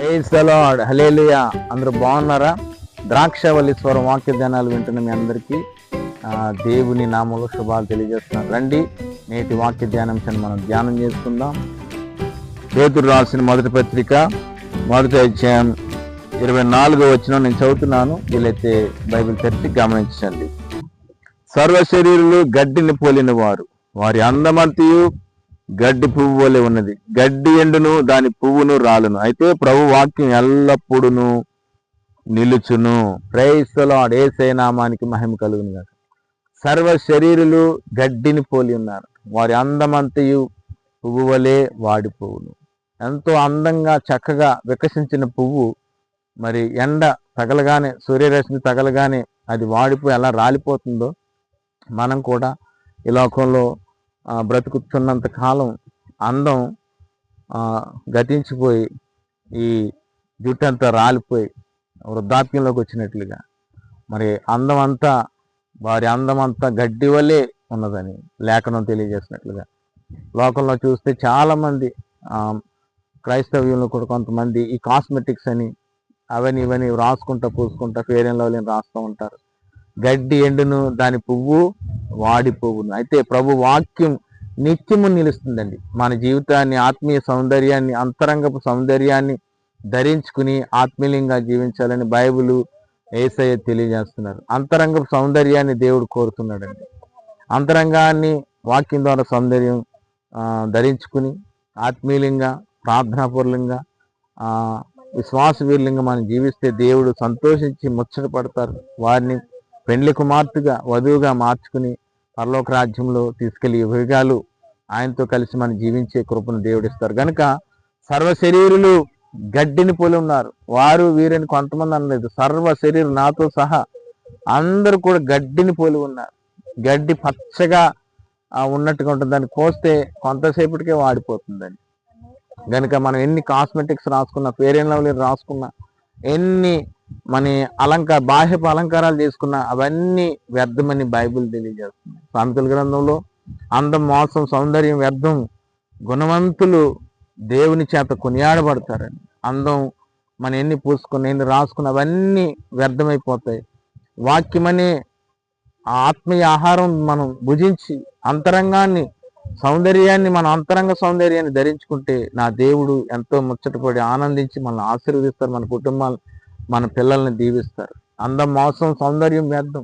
Praise the lord, హల్లెలూయా. అందరూ బాగున్నారా? ద్రాక్షవల్లి స్వరం వాక్య ధ్యానాలు వింటున్న మీ అందరికీ దేవుని నామంలో శుభాలు తెలియజేస్తున్నాను. రండి, నేటి వాక్య ధ్యానాంశాన్ని మనం ధ్యానం చేసుకుందాం. పేతురు రాసిన మొదటి పత్రిక 1వ అధ్యాయం 24వ వచనం నేను చదువుతున్నాను. వీలైతే బైబిల్ తెరిచి గమనించండి. సర్వ శరీరులు గడ్డిని పోలిన వారు, వారి అందమంతయు గడ్డి పువ్వు వలె ఉన్నది. గడ్డి ఎండును, దాని పువ్వును రాలును, అయితే ప్రభు వాక్యం ఎల్లప్పుడును నిలుచును. Praise the lord. యేసయ్య నామానికి మహిమ కలుగును గాక. సర్వ శరీరులు గడ్డిని పోలి ఉన్నారు, వారి అందమంతయు పువ్వు వలె వాడిపోవును. ఎంతో అందంగా చక్కగా వికసించిన పువ్వు మరి ఎండ తగలగానే, సూర్యరశ్మి తగలగానే అది వాడిపోయి ఎలా రాలిపోతుందో, మనం కూడా ఈ లోకంలో బ్రతుకుతున్నంత కాలం అందం గతించిపోయి ఈ జుట్టు అంతా రాలిపోయి వృద్ధాప్యంలోకి వచ్చినట్లుగా మరి వారి అందం అంతా గడ్డి వల్లే ఉన్నదని లేఖనం తెలియజేసినట్లుగా లోకంలో చూస్తే చాలామంది క్రైస్తవ్యంలో కూడా కొంతమంది ఈ కాస్మెటిక్స్ అని అవన్నీ ఇవన్నీ రాసుకుంటా పూసుకుంటా ఫెయిర్ అండ్ లవ్లీ రాస్తూ ఉంటారు. గడ్డి ఎండును, దాని పువ్వు వాడిపోవును. అయితే ప్రభు వాక్యం నిత్యము నిలుస్తుందండి. మన జీవితాన్ని, ఆత్మీయ సౌందర్యాన్ని, అంతరంగపు సౌందర్యాన్ని ధరించుకుని ఆత్మీయంగా జీవించాలని బైబిల్, యేసయ్య తెలియజేస్తున్నారు. అంతరంగపు సౌందర్యాన్ని దేవుడు కోరుతున్నాడండి. అంతరంగాన్ని వాక్యం ద్వారా సౌందర్యం ధరించుకుని ఆత్మీయంగా, ప్రార్థనాపూర్లంగా, విశ్వాసవీరులంగా మనం జీవిస్తే దేవుడు సంతోషించి ముచ్చట పడతారు. వారిని పెండ్లి కుమార్తెగా, వధువుగా మార్చుకుని పరలోక రాజ్యంలో తీసుకెళ్లి యుగాలు ఆయనతో కలిసి మనం జీవించే కృపను దేవుడిస్తారు. కనుక సర్వ శరీరులు గడ్డిని పోలి ఉన్నారు, వారు వీరని కొంతమంది అనలేదు. సర్వ శరీరం నాతో సహా అందరూ కూడా గడ్డిని పోలి ఉన్నారు. గడ్డి పచ్చగా ఉన్నట్టుగా ఉంటుంది, దాన్ని కోస్తే కొంతసేపటికే వాడిపోతుందండి. కనుక మనం ఎన్ని కాస్మెటిక్స్ రాసుకున్నా, ఫెయిర్ అండ్ లవ్లీ రాసుకున్నా, ఎన్ని మన బాహ్యపు అలంకారాలు చేసుకున్నా అవన్నీ వ్యర్థమని బైబిల్ తెలియజేస్తుంది. సామెతల గ్రంథంలో అందం, మోసం, సౌందర్యం వ్యర్థం, గుణవంతులు దేవుని చేత కొనియాడబడతారని. అందం మనం ఎన్ని పూసుకున్నా, ఎన్ని రాసుకున్నా అవన్నీ వ్యర్థమైపోతాయి. వాక్యమనే ఆత్మీయ ఆహారం మనం భుజించి అంతరంగాన్ని, సౌందర్యాన్ని, మన అంతరంగ సౌందర్యాన్ని ధరించుకుంటే నా దేవుడు ఎంతో ముచ్చటపడి ఆనందించి మనల్ని ఆశీర్వదిస్తారు. మన కుటుంబాలు, మన పిల్లల్ని దీవిస్తారు. అందం, మోసం, సౌందర్యం వ్యర్థం.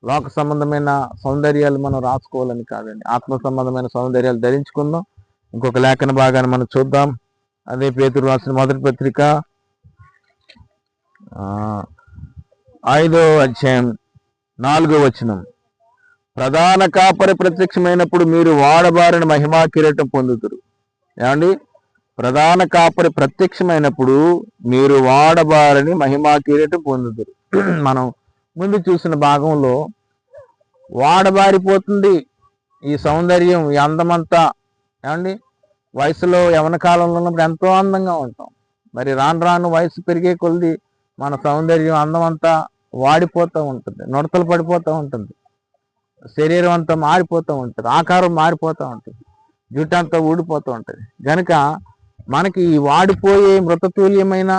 లోక సంబంధమైన సౌందర్యాలు మనం రాసుకోవాలని కాదండి, ఆత్మ సంబంధమైన సౌందర్యాలు ధరించుకుందాం. ఇంకొక లేఖన భాగాన్ని మనం చూద్దాం. అదే పేతురు రాసిన మొదటి పత్రిక 5వ అధ్యాయం 4వ వచనం. ప్రధాన కాపరి ప్రత్యక్షమైనప్పుడు మీరు వాడబారిన మహిమా కిరీటం పొందుతురు. ఏమండి? ప్రధాన కాపరి ప్రత్యక్షమైనప్పుడు మీరు వాడబారని మహిమా కిరీటం పొందుతారు. మనం ముందు చూసిన భాగంలో వాడబారిపోతుంది ఈ సౌందర్యం, ఈ అందమంతా. ఏమండి? వయసులో, యవన కాలంలో ఉన్నప్పుడు ఎంతో అందంగా ఉంటాం. మరి రాను రాను వయసు పెరిగే కొలది మన సౌందర్యం, అందమంతా వాడిపోతూ ఉంటుంది, నుడతలు పడిపోతూ ఉంటుంది, శరీరం అంతా మారిపోతూ ఉంటుంది, ఆకారం మారిపోతూ ఉంటుంది, జుట్టు అంతా ఊడిపోతూ ఉంటుంది. కనుక మనకి ఈ వాడిపోయే మృతతుల్యమైన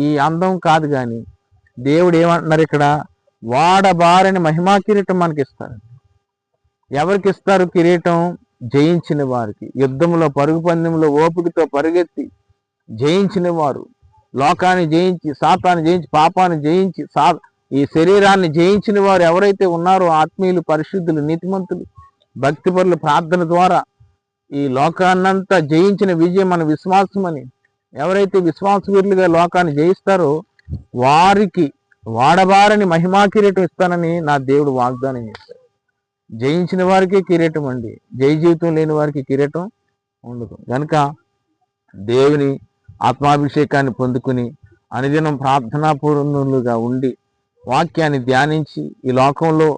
ఈ అందం కాదు, కానీ దేవుడు ఏమంటున్నారు ఇక్కడ? వాడబారని మహిమా కిరీటం మనకి ఇస్తారు. ఎవరికి ఇస్తారు కిరీటం? జయించిన వారికి. యుద్ధంలో, పరుగు పందెంలో ఓపికతో పరుగెత్తి జయించిన వారు, లోకాన్ని జయించి, సాతాన్ని జయించి, పాపాన్ని జయించి, ఈ శరీరాన్ని జయించిన వారు ఎవరైతే ఉన్నారో, ఆత్మీయులు, పరిశుద్ధులు, నీతిమంతులు, భక్తిపరులు, ప్రార్థన ద్వారా ఈ లోకాన్నంతా జయించిన విజయం మన విశ్వాసం అని ఎవరైతే విశ్వాసవీరులుగా లోకాన్ని జయిస్తారో వారికి వాడబారని మహిమా కిరీటం ఇస్తానని నా దేవుడు వాగ్దానం చేశాడు. జయించిన వారికి కిరీటం అండి, జయ జీవితం లేని వారికి కిరీటం ఉండదు. కనుక దేవుని ఆత్మాభిషేకాన్ని పొందుకుని అనుదినం ప్రార్థనాపూర్ణులుగా ఉండి వాక్యాన్ని ధ్యానించి ఈ లోకంలో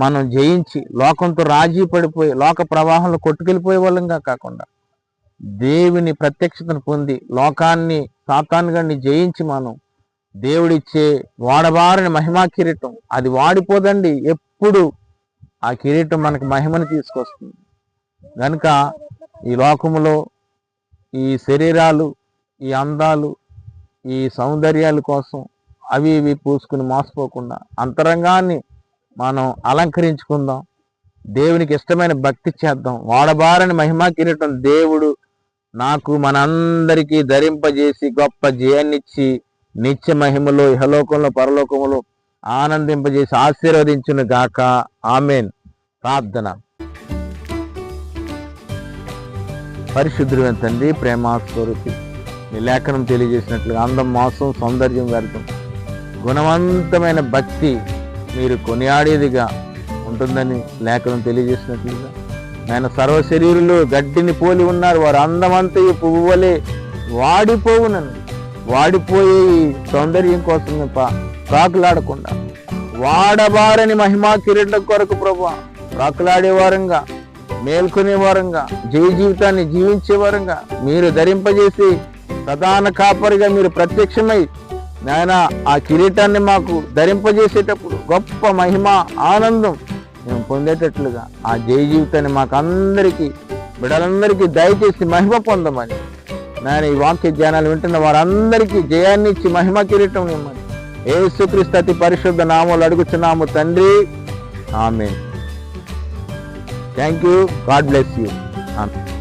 మనం జయించి, లోకంతో రాజీ పడిపోయి లోక ప్రవాహంలో కొట్టుకెళ్ళిపోయే వాళ్ళంగా కాకుండా దేవుని ప్రత్యక్షతను పొంది లోకాన్ని, సాతానుగాన్ని జయించి మనం దేవుడిచ్చే వాడబారని మహిమా కిరీటం, అది వాడిపోదండి. ఎప్పుడు ఆ కిరీటం మనకు మహిమను తీసుకొస్తుంది. కనుక ఈ లోకములో ఈ శరీరాలు, ఈ అందాలు, ఈ సౌందర్యాల కోసం అవి ఇవి పూసుకుని మోసపోకుండా అంతరంగాన్ని మనం అలంకరించుకుందాం. దేవునికి ఇష్టమైన భక్తి చేద్దాం. వాడబారని మహిమా కిరీటం దేవుడు నాకు మనందరికీ ధరింపజేసి గొప్ప జయాన్నిచ్చి నిత్య మహిమలో ఇహలోకంలో పరలోకములో ఆనందింపజేసి ఆశీర్వదించును గాక. ఆమేన్. ప్రార్థన. పరిశుద్ధుడైన తండ్రి, ప్రేమ స్వరూపి, మీ లేఖనం తెలియజేసినట్లుగా అందం మోసం సౌందర్యం వ్యర్థం, గుణవంతమైన భక్తి మీరు కొనియాడేదిగా ఉంటుందని లేఖనం తెలియజేసినట్లుగా ఆయన సర్వ శరీరులు గడ్డిని పోలి ఉన్నారు. వారు అందమంతయు పువ్వు వలె వాడిపోవునని, వాడిపోయే ఈ సౌందర్యం కోసం ప్రాకులాడకుండా వాడబారని మహిమా కిరీటం కొరకు ప్రభువా ప్రాకులాడే వారంగా, మేల్కొనే వారంగా, జీవితాన్ని జీవించే వారంగా మీరు ధరింపజేసి ప్రధాన కాపరిగా మీరు ప్రత్యక్షమై నాయన ఆ కిరీటాన్ని మాకు ధరింపజేసేటప్పుడు గొప్ప మహిమ ఆనందం మేము పొందేటట్లుగా ఆ జీవితాన్ని మాకు అందరికీ బిడ్డలందరికీ దయచేసి మహిమ పొందమని నాయన ఈ వాక్య ధ్యానాలు వింటున్న వారందరికీ జయాన్ని ఇచ్చి మహిమ కిరీటం ఇమ్మని యేసుక్రీస్తు అతి పరిశుద్ధ నామములో అడుగుచున్నాము తండ్రి. Amen. Thank you. God bless you. Amen.